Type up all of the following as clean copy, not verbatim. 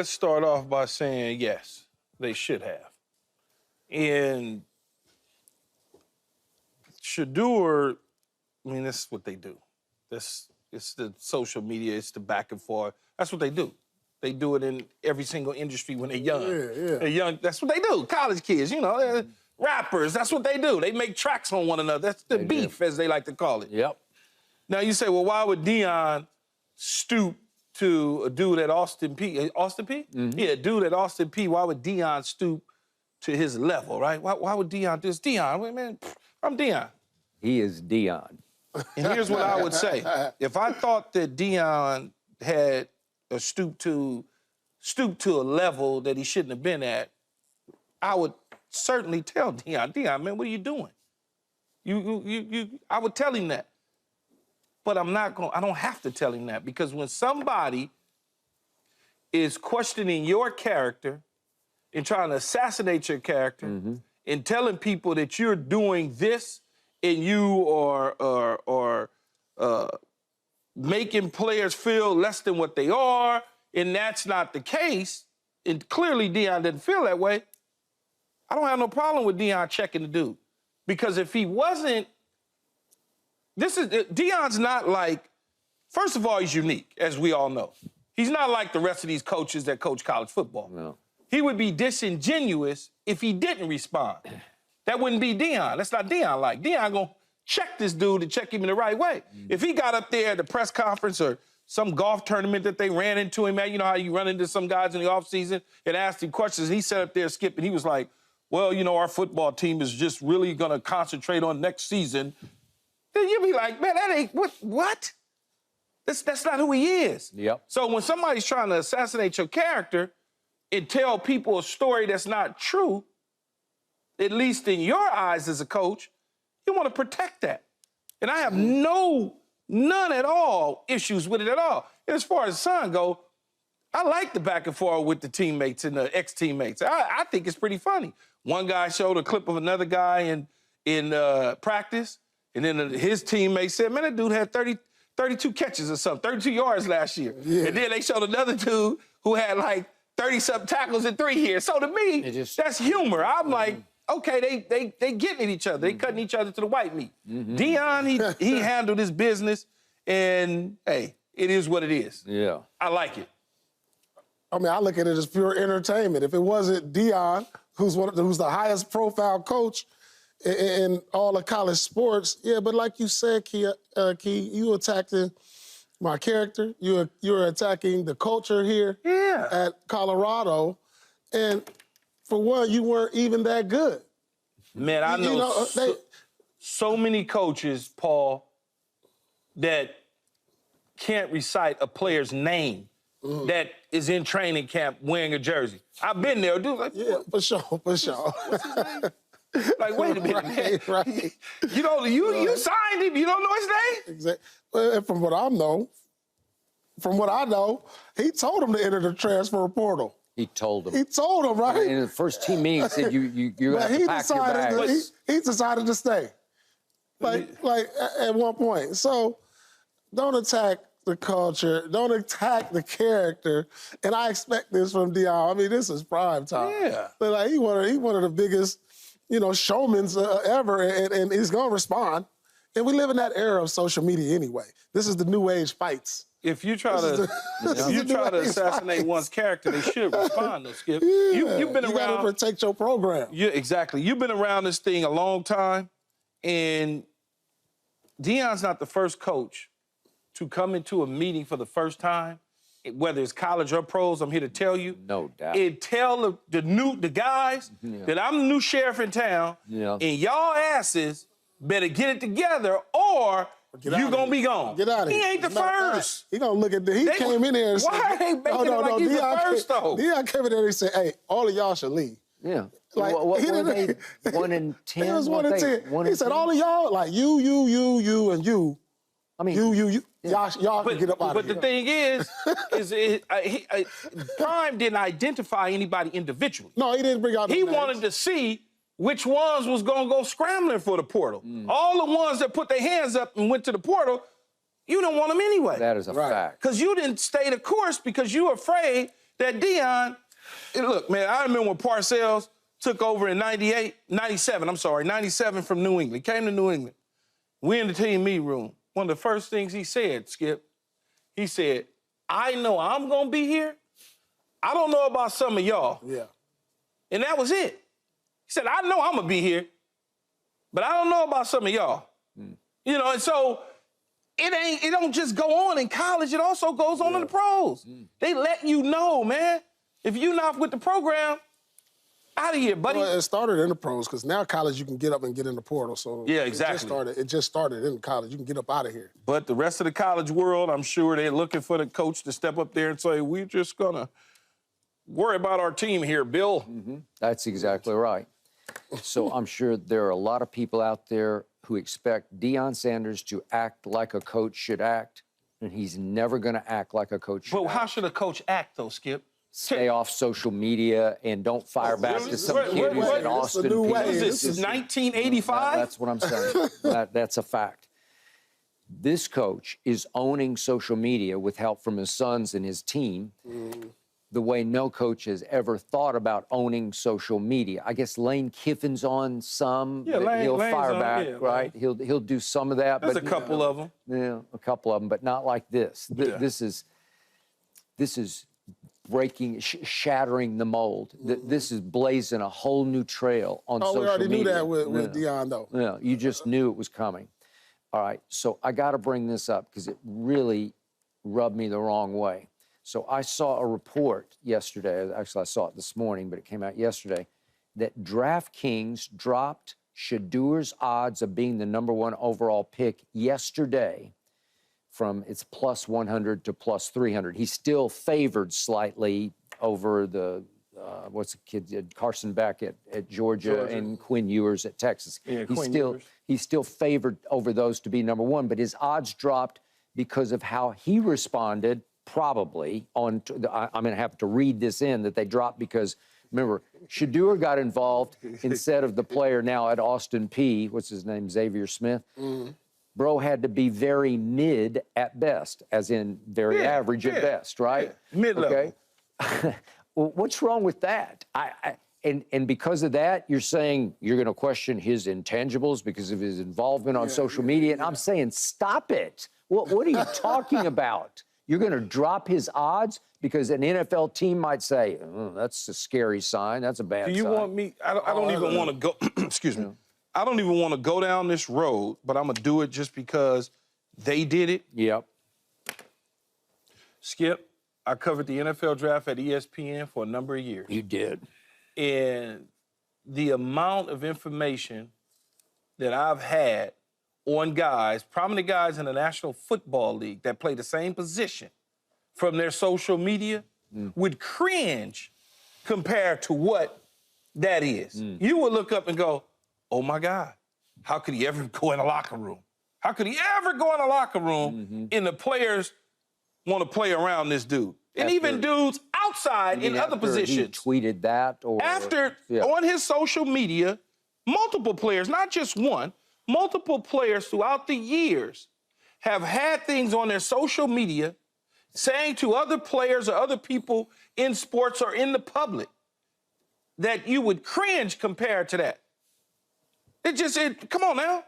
let's start off by saying yes, they should have. And Shedeur, I mean, that's what they do. It's the social media, it's the back and forth. That's what they do. They do it in every single industry when they're young. Yeah. They're young, that's what they do. College kids, you know, rappers, that's what they do. They make tracks on one another. That's the beef, as they like to call it. Yep. Now you say, well, why would Deion stoop to a dude at Austin P? Austin P? Mm-hmm. Yeah, a dude at Austin P. Why would Deion stoop to his level, right? Why would Deion do this? Deion, wait, man, I'm Deion. He is Deion. And here's what I would say. If I thought that Deion had a stoop to a level that he shouldn't have been at, I would certainly tell Deion, man, what are you doing? I would tell him that. But I don't have to tell him that, because when somebody is questioning your character and trying to assassinate your character and telling people that you're doing this and you are making players feel less than what they are, and that's not the case, and clearly Deion didn't feel that way, I don't have no problem with Deion checking the dude. Because if he wasn't, Deion's not like, first of all, he's unique, as we all know. He's not like the rest of these coaches that coach college football. No. He would be disingenuous if he didn't respond. That wouldn't be Deion. That's not Deion like. Deion gonna check this dude and check him in the right way. If he got up there at the press conference or some golf tournament that they ran into him at, you know how you run into some guys in the offseason and asked him questions, and he sat up there skipping, he was like, well, you know, our football team is just really gonna concentrate on next season. Then you'd be like, man, that ain't, what? That's not who he is. Yep. So when somebody's trying to assassinate your character and tell people a story that's not true, at least in your eyes as a coach, you want to protect that. And I have none at all issues with it at all. And as far as son go, I like the back and forth with the teammates and the ex-teammates. I think it's pretty funny. One guy showed a clip of another guy in practice, and then his teammate said, man, that dude had 32 catches or something, 32 yards last year. Yeah. And then they showed another dude who had like 30-something tackles in 3 years. So to me, that's humor. I'm like, okay, they getting at each other. They cutting each other to the white meat. Deion, he handled his business, and hey, it is what it is. Yeah. I like it. I mean, I look at it as pure entertainment. If it wasn't Deion, who's the highest profile coach in all of college sports, yeah, but like you said, Key, you attacking my character. You're attacking the culture here at Colorado, and for one, you weren't even that good. Man, I know, so many coaches, Paul, that can't recite a player's name that is in training camp wearing a jersey. I've been there, dude. Like, yeah, for sure. What's his name? Like, wait a minute, man. Right. You know, you signed him. You don't know his name? Exactly. Well, from what I know, he told him to enter the transfer portal. He told him. He told him, right? In the first team meeting, he said, you have to pack your bags. He decided to stay. Like at one point. So don't attack the culture. Don't attack the character. And I expect this from Deion. I mean, this is prime time. Yeah. But like, he one of the biggest, showmans ever, and he's gonna respond. And we live in that era of social media anyway. This is the new age fights. If you try to assassinate one's character, they should respond, though, Skip. Yeah. You've been around. You gotta protect your program. Yeah, exactly. You've been around this thing a long time, and Deion's not the first coach to come into a meeting for the first time, whether it's college or pros. I'm here to tell you. No doubt. And tell the guys that I'm the new sheriff in town, and y'all asses better get it together, or you gonna be gone. Get out of here. He ain't the first. He gonna look at he came in there and said, why are they making it like he's the first, though? Deion came in there and he said, hey, all of y'all should leave. Yeah. Like, what were they, 1 in 10? He was 1 in 10. He said, all of y'all, like you, and you. I mean, you. Y'all can get up out of here. But the thing is Prime didn't identify anybody individually. No, he didn't bring out He wanted to see which ones was going to go scrambling for the portal. All the ones that put their hands up and went to the portal, you don't want them anyway. That is a fact. Because you didn't stay the course because you were afraid that Deion, look, man, I remember when Parcells took over in 97 from New England. Came to New England. We in the team meeting room. One of the first things he said, Skip, he said, I know I'm going to be here. I don't know about some of y'all. Yeah. And that was it. He said, I know I'm going to be here, but I don't know about some of y'all. You know, and so it don't just go on in college. It also goes on in the pros. They let you know, man. If you're not with the program, out of here, buddy. Well, it started in the pros because now college you can get up and get in the portal. So yeah, exactly. It just started in college. You can get up out of here. But the rest of the college world, I'm sure they're looking for the coach to step up there and say, we're just gonna worry about our team here, Bill. That's exactly right. So I'm sure there are a lot of people out there who expect Deion Sanders to act like a coach should act, and he's never going to act like a coach should But act. how should a coach act, though, Skip? Stay off social media and don't fire back to some kid who's in Austin. What is this, 1985? That's what I'm saying. That's a fact. This coach is owning social media with help from his sons and his team the way no coach has ever thought about owning social media. I guess Lane Kiffin's on some. Yeah, he'll Lane's fire on, back, yeah, right? He'll do some of that. There's but a couple of them. Yeah, a couple of them, but not like this. This is breaking, shattering the mold. This is blazing a whole new trail on social media. Oh, we already knew that with Deion, though. Yeah, you just knew it was coming. All right, so I got to bring this up because it really rubbed me the wrong way. So I saw a report yesterday, actually I saw it this morning, but it came out yesterday, that DraftKings dropped Shedeur's odds of being the #1 overall pick yesterday from its plus 100 to plus 300. He's still favored slightly over the, what's the kid, Carson Beck at Georgia and Quinn Ewers at Texas. Yeah, he's still favored over those to be #1, but his odds dropped because of how he responded, probably, on, I'm going to have to read this in, that they dropped because, remember, Shedeur got involved instead of the player now at Austin P, what's his name, Xavier Smith. Bro had to be very mid at best, as in very average at best, right? Mid-level. Okay. Well, what's wrong with that? And because of that, you're saying you're going to question his intangibles because of his involvement on social media. And I'm saying, stop it. What are you talking about? You're going to drop his odds because an NFL team might say, oh, that's a scary sign. That's a bad sign. Do you want me? I don't even want to go. Excuse me. I don't even want to go down this road, but I'm going to do it just because they did it. Yep. Skip, I covered the NFL draft at ESPN for a number of years. You did. And the amount of information that I've had on guys, prominent guys in the National Football League that play the same position from their social media would cringe compared to what that is. You would look up and go, oh my God, how could he ever go in a locker room? How could he ever go in a locker room and the players want to play around this dude? And even dudes outside in other positions. He tweeted that or... On his social media, multiple players, not just one, multiple players throughout the years have had things on their social media saying to other players or other people in sports or in the public that you would cringe compared to that. Come on now.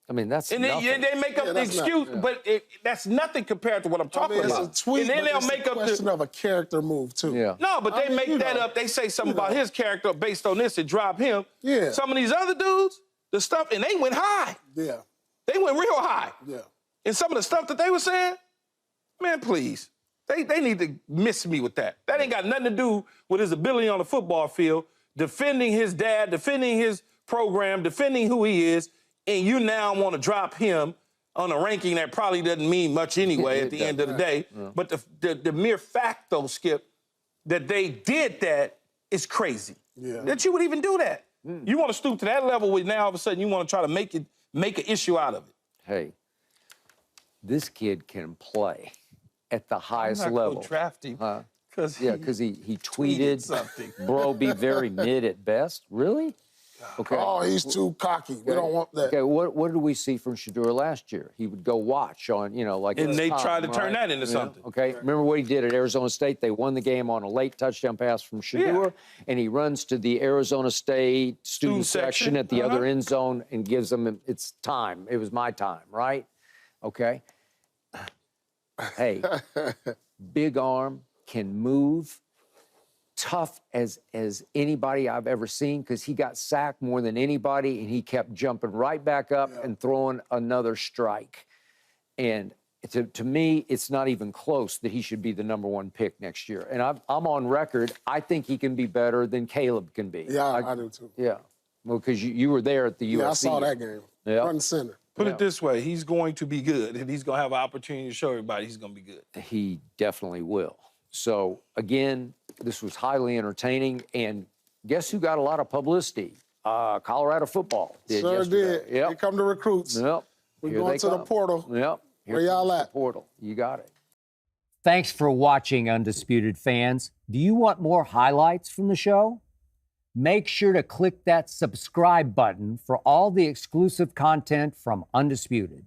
I mean, that's and nothing. They make up the excuse, but that's nothing compared to what I'm talking about. It's a tweet, and then they'll make up the question of a character move too. Yeah. No, but they make that up. They say something about his character based on this and drop him. Yeah. Some of these other dudes, the stuff, and they went high. Yeah. They went real high. Yeah. And some of the stuff that they were saying, man, please. They need to miss me with that. That ain't got nothing to do with his ability on the football field, defending his dad, defending his program, defending who he is, and you now want to drop him on a ranking that probably doesn't mean much anyway at the end of the day. Yeah. But the mere fact, though, Skip, that they did that is crazy. Yeah. That you would even do that. You want to stoop to that level where now all of a sudden you want to try to make an issue out of it. Hey, this kid can play at the highest I'm not level. Gonna draft him. Because he tweeted something. Bro, be very mid at best. Really? Okay. Oh, he's too cocky. We don't want that. Okay, what did we see from Shedeur last year? He would go watch on, like And it's they time, tried to turn right? that into Yeah, something. Okay, remember what he did at Arizona State? They won the game on a late touchdown pass from Shedeur, and he runs to the Arizona State student section at the other end zone and gives them, it's time. It was my time, right? Okay. Hey, big arm, can move, tough as anybody I've ever seen, because he got sacked more than anybody, and he kept jumping right back up and throwing another strike. And to me, it's not even close that he should be the #1 pick next year. And I'm on record. I think he can be better than Caleb can be. Yeah, I do too. Yeah. Well, because you were there at the USC. Yeah, I saw that game. Yeah. Front and center. Put it this way, he's going to be good, and he's going to have an opportunity to show everybody he's going to be good. He definitely will. So, again, this was highly entertaining. And guess who got a lot of publicity? Colorado football did Sure yesterday. did. Yep. Here come the recruits. Yep. We're Here going they to the come. portal. Yep. Where y'all at? Portal. You got it. Thanks for watching, Undisputed fans. Do you want more highlights from the show? Make sure to click that subscribe button for all the exclusive content from Undisputed.